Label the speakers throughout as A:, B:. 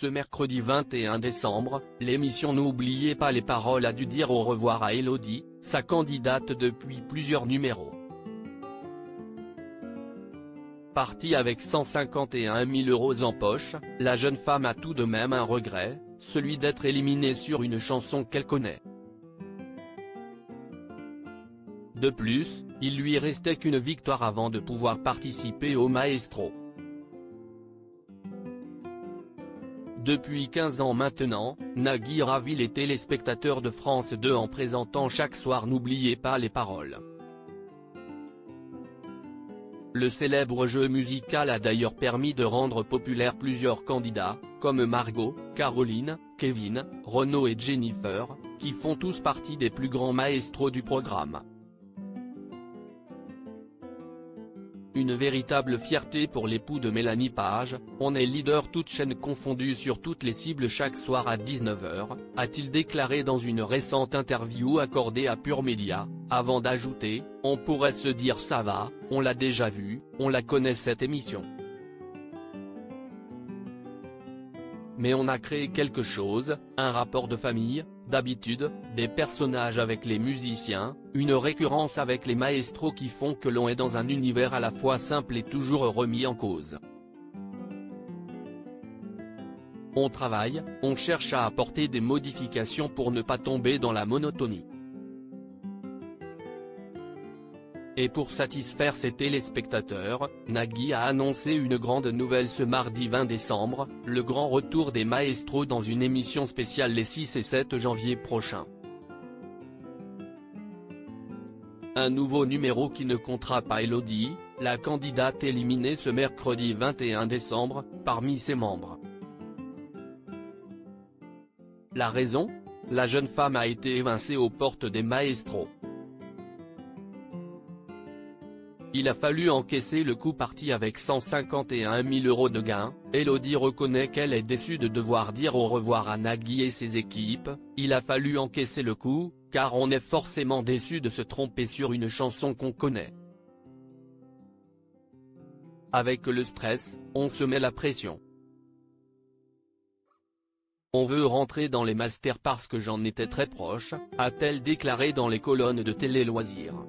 A: Ce mercredi 21 décembre, l'émission N'oubliez pas les paroles a dû dire au revoir à Elodie, sa candidate depuis plusieurs numéros. Partie avec 151 000 € en poche, la jeune femme a tout de même un regret, celui d'être éliminée sur une chanson qu'elle connaît. De plus, il lui restait qu'une victoire avant de pouvoir participer au Maestro. Depuis 15 ans maintenant, Nagui ravit les téléspectateurs de France 2 en présentant chaque soir N'oubliez pas les paroles. Le célèbre jeu musical a d'ailleurs permis de rendre populaires plusieurs candidats, comme Margot, Caroline, Kevin, Renaud et Jennifer, qui font tous partie des plus grands maestros du programme. Une véritable fierté pour l'époux de Mélanie Page, on est leader toutes chaînes confondues sur toutes les cibles chaque soir à 19 h, a-t-il déclaré dans une récente interview accordée à Pure Média, avant d'ajouter, on pourrait se dire ça va, on l'a déjà vu, on la connaît cette émission. Mais on a créé quelque chose, un rapport de famille, d'habitude, des personnages avec les musiciens, une récurrence avec les maestros qui font que l'on est dans un univers à la fois simple et toujours remis en cause. On travaille, on cherche à apporter des modifications pour ne pas tomber dans la monotonie. Et pour satisfaire ses téléspectateurs, Nagui a annoncé une grande nouvelle ce mardi 20 décembre, le grand retour des maestros dans une émission spéciale les 6 et 7 janvier prochains. Un nouveau numéro qui ne comptera pas Elodie, la candidate éliminée ce mercredi 21 décembre, parmi ses membres. La raison ? La jeune femme a été évincée aux portes des maestros. Il a fallu encaisser le coup parti avec 151 000 € de gains. Elodie reconnaît qu'elle est déçue de devoir dire au revoir à Nagui et ses équipes, il a fallu encaisser le coup, car on est forcément déçu de se tromper sur une chanson qu'on connaît. Avec le stress, on se met la pression. On veut rentrer dans les masters parce que j'en étais très proche, a-t-elle déclaré dans les colonnes de Télé Loisirs.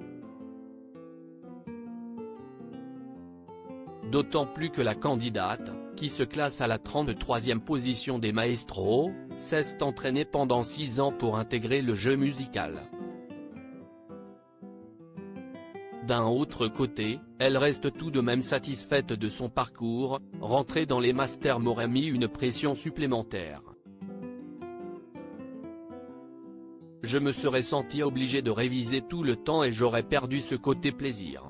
A: D'autant plus que la candidate, qui se classe à la 33e position des maestros, s'est entraînée pendant 6 ans pour intégrer le jeu musical. D'un autre côté, elle reste tout de même satisfaite de son parcours, rentrer dans les masters m'aurait mis une pression supplémentaire. Je me serais senti obligé de réviser tout le temps et j'aurais perdu ce côté plaisir.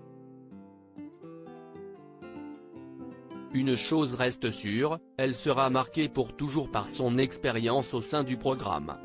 A: Une chose reste sûre, elle sera marquée pour toujours par son expérience au sein du programme.